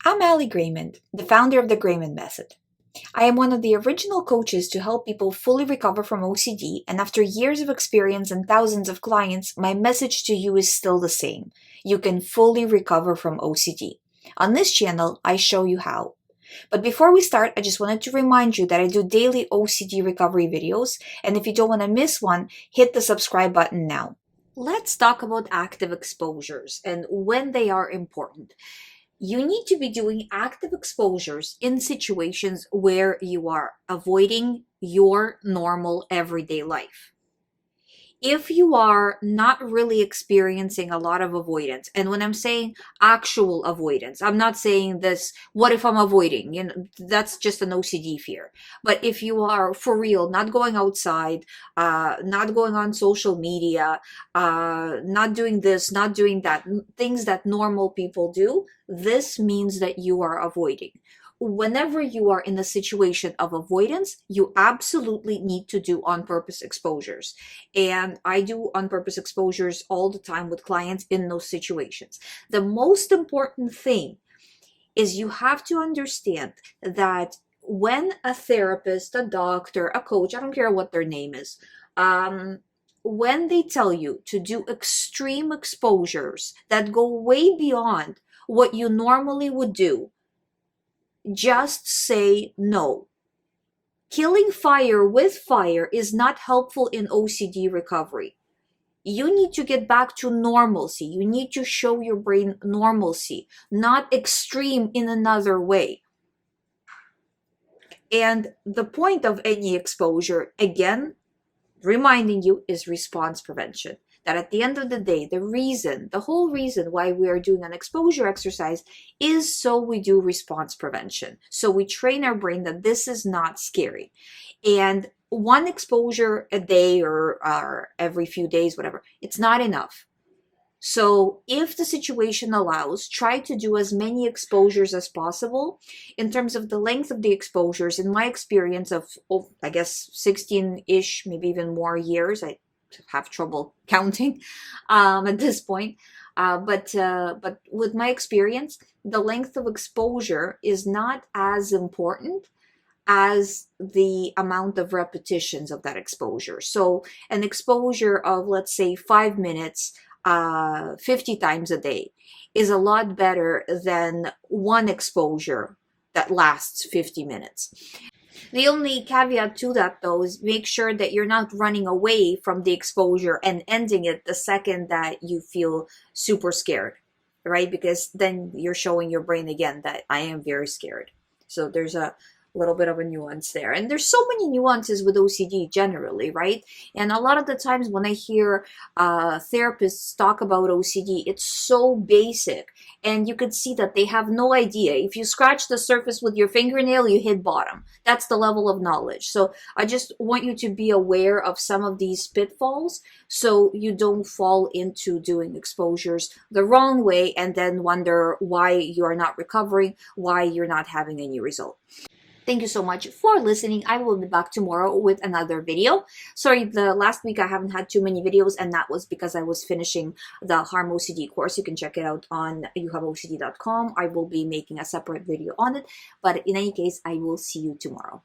I'm Ali GREYMOND, the founder of the GREYMOND method. I am one of the original coaches to help people fully recover from OCD, and after years of experience and thousands of clients, my message to you is still the same. You can fully recover from OCD. On this channel, I show you how. But before we start, I just wanted to remind you that I do daily OCD recovery videos, and if you don't want to miss one, hit the subscribe button now. Let's talk about active exposures and when they are important. You need to be doing active exposures in situations where you are avoiding your normal everyday life. If you are not really experiencing a lot of avoidance, and when I'm saying actual avoidance, I'm not saying this, what if I'm avoiding? That's just an OCD fear. But if you are for real, not going outside, not going on social media, not doing this, not doing that, things that normal people do, this means that you are avoiding. Whenever you are in a situation of avoidance, you absolutely need to do on-purpose exposures. And I do on-purpose exposures all the time with clients in those situations. The most important thing is you have to understand that when a therapist, a doctor, a coach, I don't care what their name is, when they tell you to do extreme exposures that go way beyond what you normally would do, just say no. Killing fire with fire is not helpful in OCD recovery. You need to get back to normalcy. You need to show your brain normalcy, not extreme in another way. And the point of any exposure, again, reminding you, is response prevention. That at the end of the day, the whole reason why we are doing an exposure exercise is so we do response prevention. So we train our brain that this is not scary. And one exposure a day or every few days, whatever, it's not enough. So if the situation allows, try to do as many exposures as possible. In terms of the length of the exposures, in my experience of I guess 16-ish, maybe even more years, I have trouble counting at this point. But with my experience, the length of exposure is not as important as the amount of repetitions of that exposure. So an exposure of, let's say, 5 minutes, 50 times a day is a lot better than one exposure that lasts 50 minutes. The only caveat to that, though, is make sure that you're not running away from the exposure and ending it the second that you feel super scared, right? Because then you're showing your brain again that I am very scared. So there's a little bit of a nuance there. And there's so many nuances with OCD generally, right? And a lot of the times when I hear therapists talk about OCD, it's so basic. And you could see that they have no idea. If you scratch the surface with your fingernail, you hit bottom. That's the level of knowledge. So I just want you to be aware of some of these pitfalls so you don't fall into doing exposures the wrong way and then wonder why you are not recovering, why you're not having any result. Thank you so much for listening. I will be back tomorrow with another video. Sorry, the last week I haven't had too many videos, and that was because I was finishing the Harm OCD course. You can check it out on youhaveocd.com. I will be making a separate video on it. But in any case, I will see you tomorrow.